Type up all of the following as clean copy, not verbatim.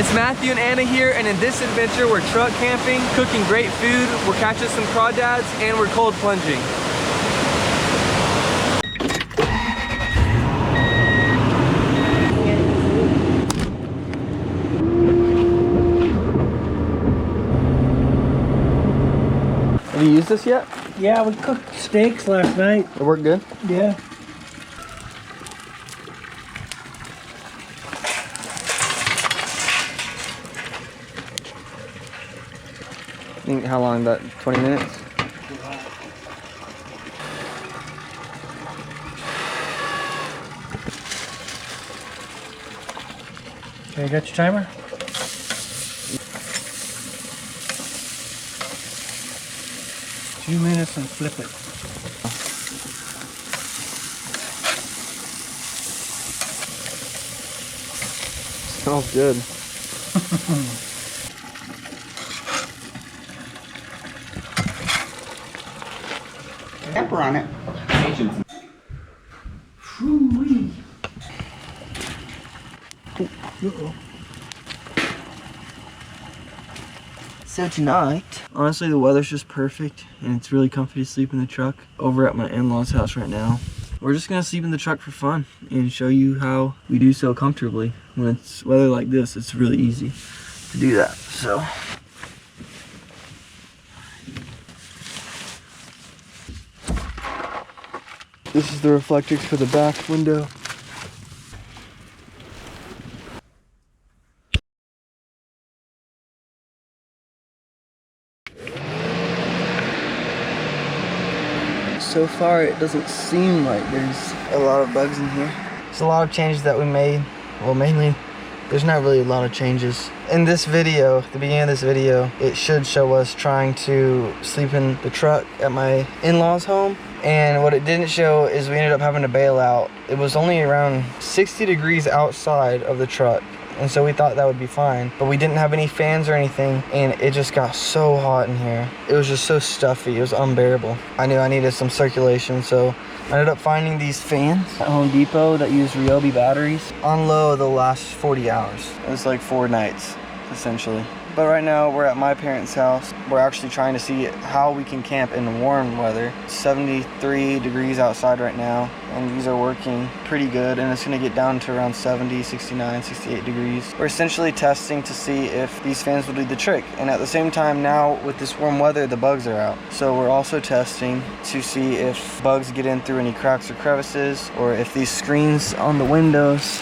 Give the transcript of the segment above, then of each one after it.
It's Matthew and Anna here, and in this adventure we're truck camping, cooking great food, we're catching some crawdads, and we're cold plunging. Have you used this yet? Yeah, we cooked steaks last night. It worked good? Yeah. Think how long? About 20 minutes? Okay, you got your timer? Few minutes and flip it. Smells good. Pepper on it. Whoo-wee. Uh-oh. So tonight, honestly the weather's just perfect and it's really comfy to sleep in the truck over at my in-laws house right now. We're just gonna sleep in the truck for fun and show you how we do so comfortably. When it's weather like this, it's really easy to do that. So this is the reflectors for the back window. So far, it doesn't seem like there's a lot of bugs in here. There's a lot of changes that we made. Well, mainly, there's not really a lot of changes. In this video, the beginning of this video, it should show us trying to sleep in the truck at my in-laws' home. And what it didn't show is we ended up having to bail out. It was only around 60 degrees outside of the truck. And so we thought that would be fine, but we didn't have any fans or anything, and it just got so hot in here. It was just so stuffy, it was unbearable. I knew I needed some circulation, so I ended up finding these fans at Home Depot that use Ryobi batteries. On low, they'll last 40 hours. It's like 4 nights, essentially. But right now, we're at my parents' house. We're actually trying to see how we can camp in warm weather. It's 73 degrees outside right now, and these are working pretty good, and it's gonna get down to around 70, 69, 68 degrees. We're essentially testing to see if these fans will do the trick, and at the same time now, with this warm weather, the bugs are out. So we're also testing to see if bugs get in through any cracks or crevices, or if these screens on the windows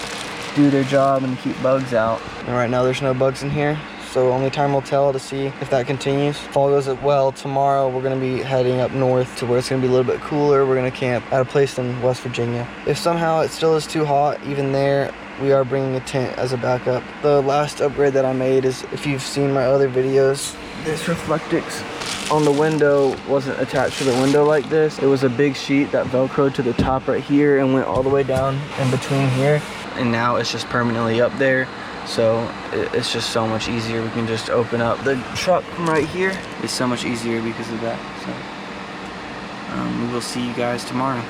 do their job and keep bugs out. And right now, there's no bugs in here. So only time will tell to see if that continues. If all goes well, tomorrow we're gonna be heading up north to where it's gonna be a little bit cooler. We're gonna camp at a place in West Virginia. If somehow it still is too hot, even there, we are bringing a tent as a backup. The last upgrade that I made is, if you've seen my other videos, this Reflectix on the window wasn't attached to the window like this. It was a big sheet that velcroed to the top right here and went all the way down in between here. And now it's just permanently up there. So it's just so much easier. We can just open up the truck from right here. It's so much easier because of that. So we will see you guys tomorrow.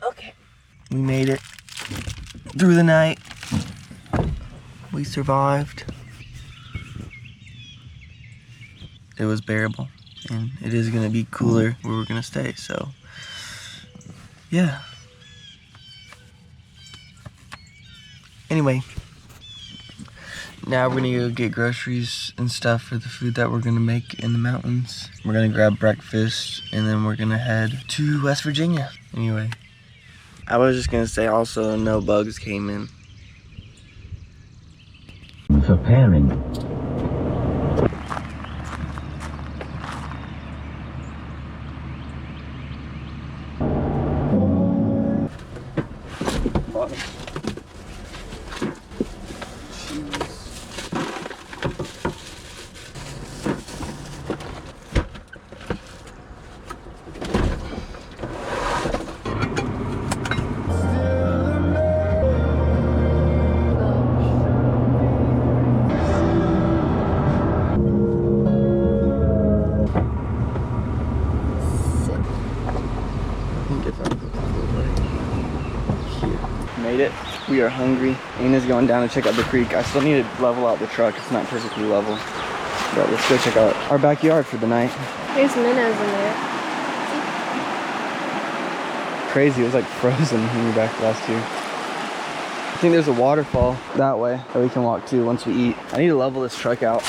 Okay. We made it through the night. We survived. It was bearable, and it is gonna be cooler where we're gonna stay, so yeah. Anyway, now we're gonna go get groceries and stuff for the food that we're gonna make in the mountains. We're gonna grab breakfast, and then we're gonna head to West Virginia. Anyway, I was just gonna say also, no bugs came in. Preparing. made it. We are hungry. Anna's going down to check out the creek. I still need to level out the truck. It's not perfectly level. But let's go check out our backyard for the night. There's minnows in there. Crazy, it was like frozen when we were back last year. I think there's a waterfall that way that we can walk to once we eat. I need to level this truck out.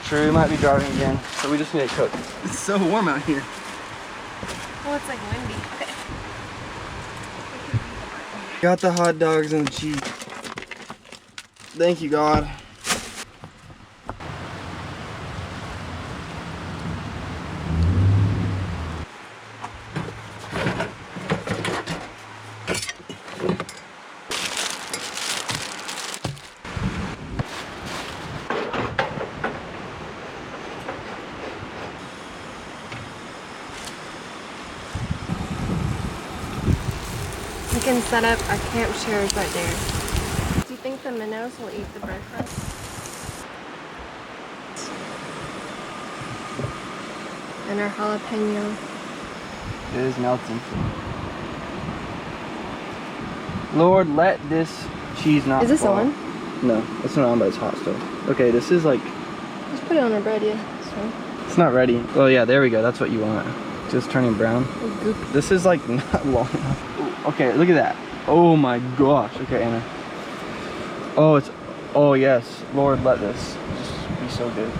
Sure, we might be driving again, so we just need to cook. It's so warm out here. Oh, it's like windy. Okay. Got the hot dogs and the cheese. Thank you, God. We can set up our camp chairs right there. Do you think the minnows will eat the breakfast? And our jalapeno. It is melting. Lord, let this cheese not Is this fall. on? No, it's not on, but it's hot still. Okay, this is like... Just put it on our bread, yeah. This one. It's not ready. Oh yeah, there we go. That's what you want. Just turning brown. Goopy. This is like not long enough. Okay, look at that. Oh my gosh. Okay, Anna. Oh, it's... Oh yes. Lord, let this just be so good.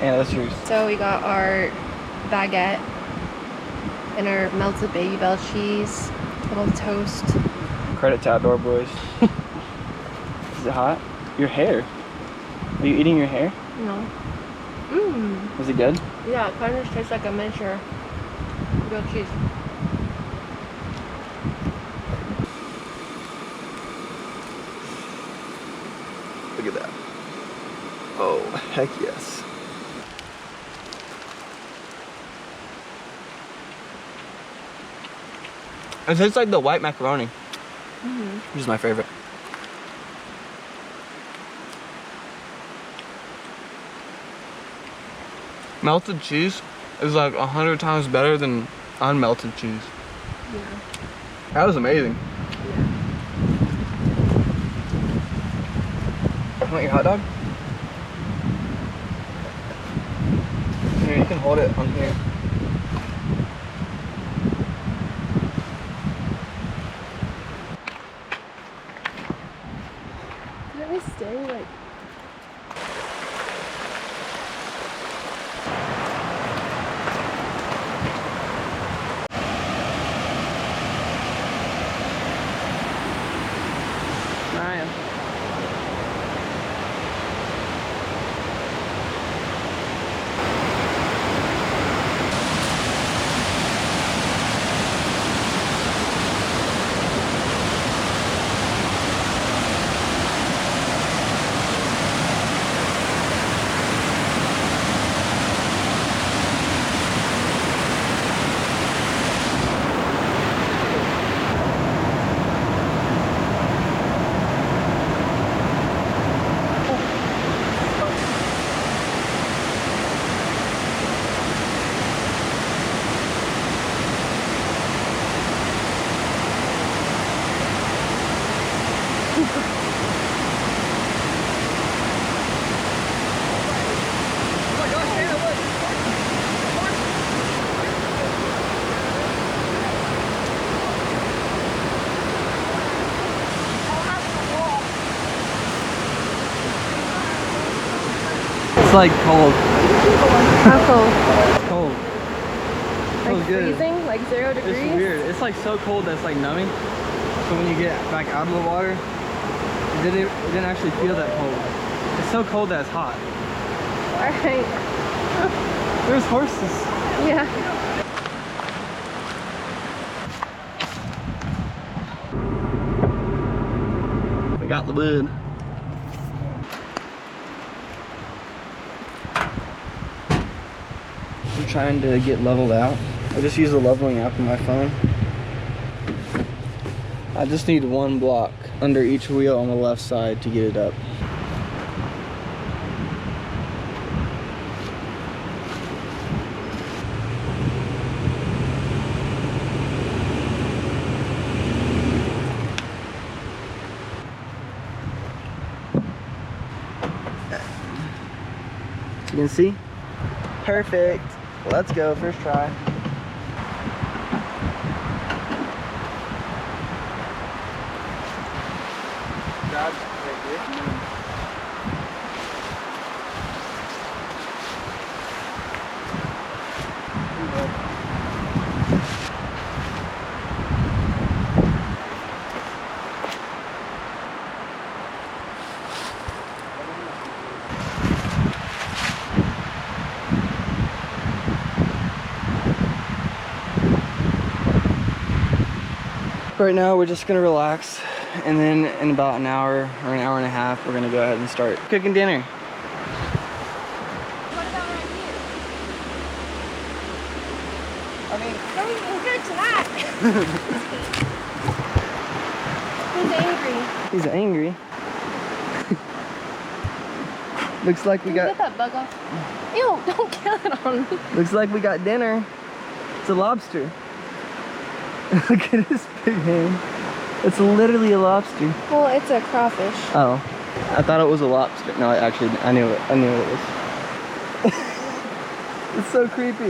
Anna, that's yours. So we got our baguette and our melted Baby Bell cheese, a little toast. Credit to Outdoor Boys. Is it hot? Your hair. Are you eating your hair? No. Mmm. Is it good? Yeah, it kind of tastes like a miniature grilled cheese. Look at that. Oh, heck yes. It tastes like the white macaroni. Which is my favorite. Melted cheese is like 100 times better than unmelted cheese. Yeah. That was amazing. Yeah. You want your hot dog? Here, you can hold it on here. Let me stay like. Ryan. It's like cold. How cold? It's cold. Like good. freezing? Like 0 degrees? It's weird. It's like so cold that it's like numbing. So when you get back out of the water, it didn't actually feel that cold. It's so cold that it's hot. Alright. There's horses. Yeah. We got the wood. I'm trying to get leveled out. I just use the leveling app on my phone. I just need one block under each wheel on the left side to get it up. You can see? Perfect. Let's go, first try. Grab right here. Right now we're just gonna relax, and then in about an hour or an hour and a half we're gonna go ahead and start cooking dinner. What about right here? I mean, Don't even good to that. He's angry. he's angry. Looks like we Can you got get that bug off? Ew, don't kill it on me. looks like we got dinner. It's a lobster. Look at his big hand. It's literally a lobster. Well, it's a crawfish. Oh, I thought it was a lobster. No, I knew it. I knew it was. It's so creepy.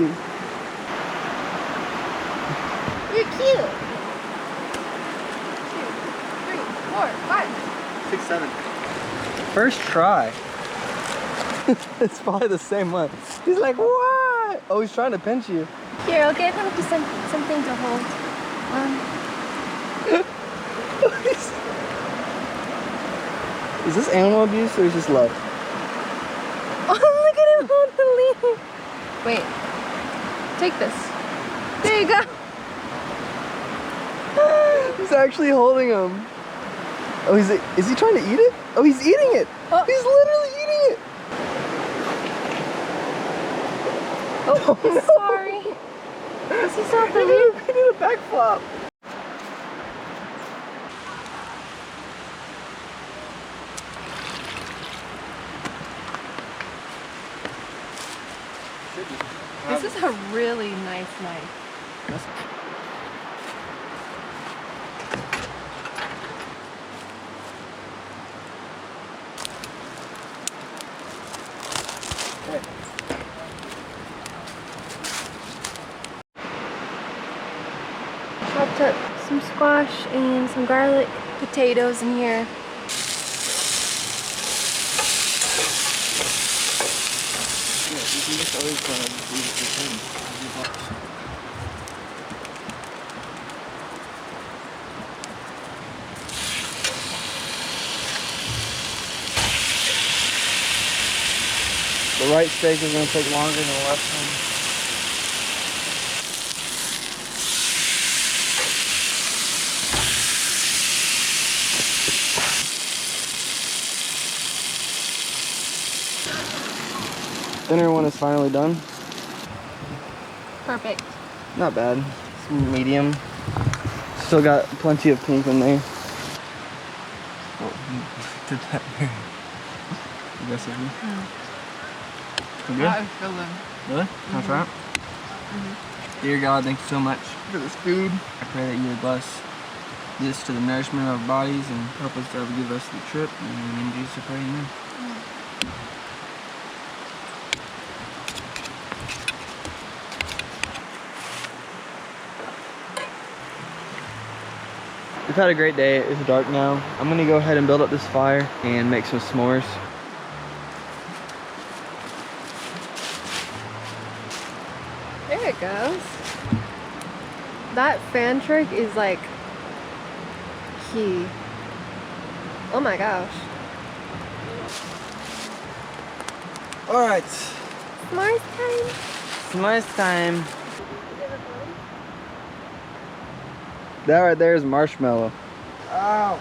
You're cute. 2, 3, 4, 5. 6, 7. First try. It's probably the same one. He's like, what? Oh, he's trying to pinch you. Here, I'll give him something to hold. Is this animal abuse or is this love? Oh, look at him hold the leaf. Wait. Take this. There you go. He's actually holding him. Oh, is he trying to eat it? Oh, he's eating it. Oh. He's literally eating it. Oh, no. sorry. Does he still have the leaf? He did a backflop. This is a really nice knife. Okay. Chopped up some squash and some garlic, potatoes in here. You can just always leave it the same. The right steak is going to take longer than the left one. Dinner one is finally done. Perfect. Not bad. It's medium. Still got plenty of pink in there. Oh, did that very aggressively. You good? I'm feeling. Really? That's right. Dear God, thank you so much for this food. I pray that you would bless this to the nourishment of our bodies and help us to have a good rest of the trip. And in Jesus I pray, amen. We've had a great day. It's dark now. I'm gonna go ahead and build up this fire and make some s'mores. There it goes. That fan trick is like key. Oh my gosh. All right, S'mores time. s'mores time. That right there is marshmallow. Ow.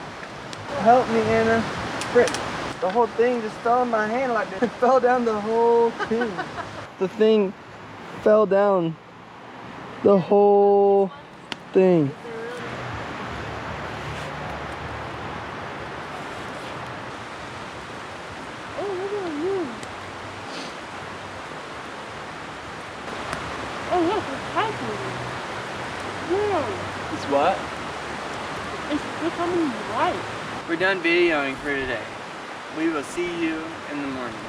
Help me, Anna. Frick. The whole thing just fell in my hand like this. It fell down the whole thing. The thing fell down. The whole thing. Oh, look at you. Oh, look, it's happening. Yeah, It's what? it's becoming white. We're done videoing for today. We will see you in the morning.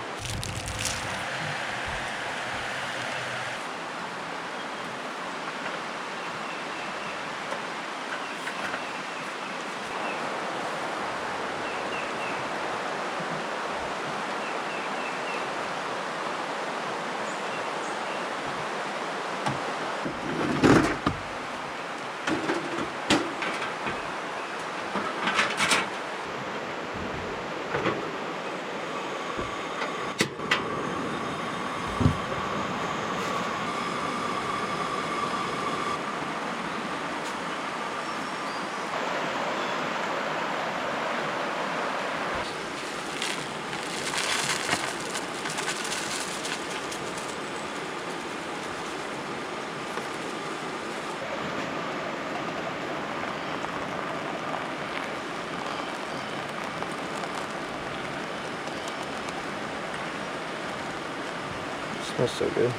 That's so good.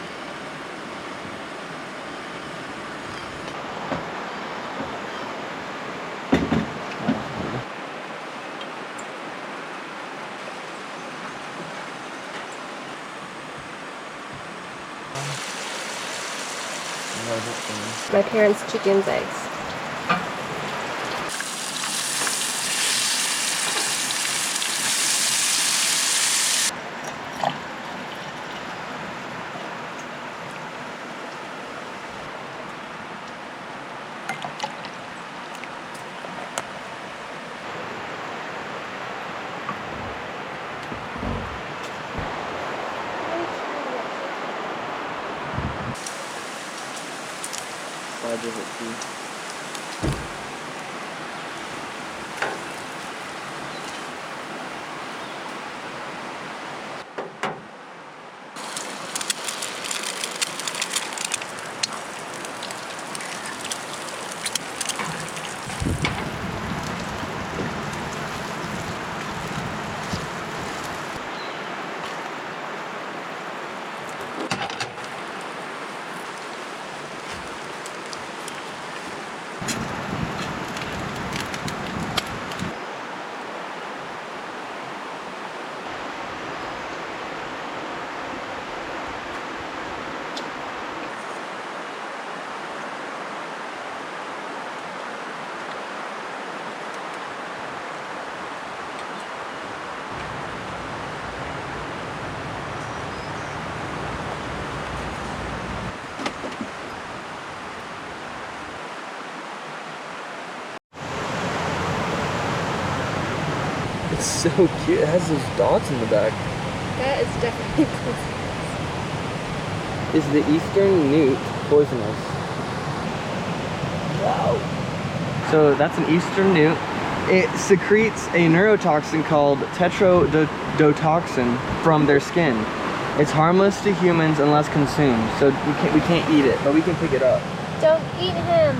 My parents' chicken's eggs. Side of it too. It's so cute. It has those dots in the back. That is definitely poisonous. Is the eastern newt poisonous? Wow. So that's an eastern newt. It secretes a neurotoxin called tetrodotoxin from their skin. It's harmless to humans unless consumed. So we can't eat it, but we can pick it up. Don't eat him.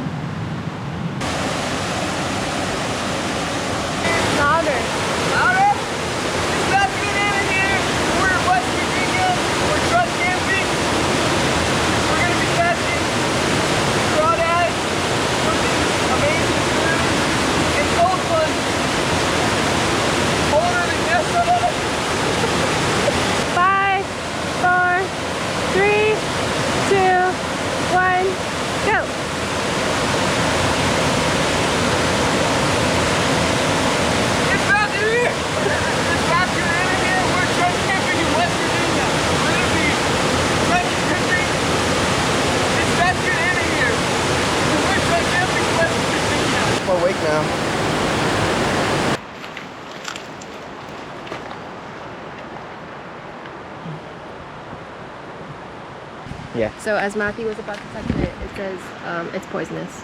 Louder. Louder! It's about to get in here! We're in West Virginia. We're truck camping. We're gonna be testing crawdads, cooking amazing food, and cold plunge. Older than yesterday. 5, 4, 3, 2, 1, go. It's about to here! It's about to get in here. We're truck camping in West Virginia. We're gonna be trucking camping. It's about to get in here. We're truck camping in West Virginia. I'm awake now. Yeah. So as Matthew was about to touch it, it says it's poisonous.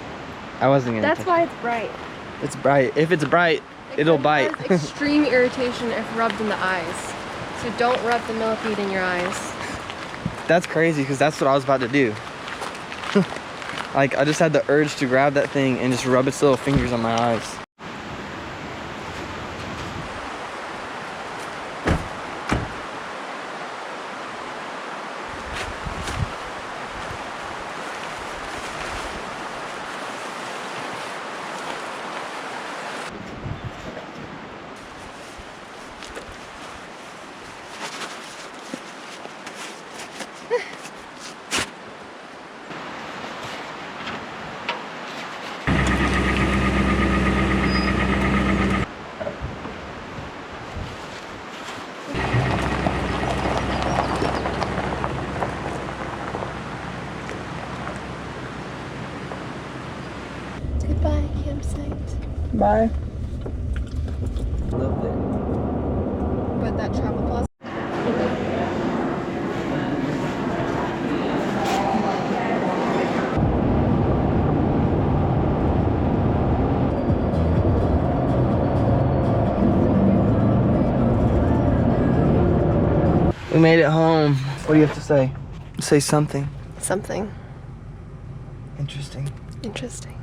I wasn't gonna That's touch why it's bright. it. It's bright. If it's bright, it'll bite. It has extreme irritation if rubbed in the eyes. So don't rub the millipede in your eyes. That's crazy because that's what I was about to do. Like I just had the urge to grab that thing and just rub its little fingers on my eyes. Goodbye, campsite. Bye. Loved it. But that travel plaza. We made it home. What do you have to say? Say something. Something interesting. interesting.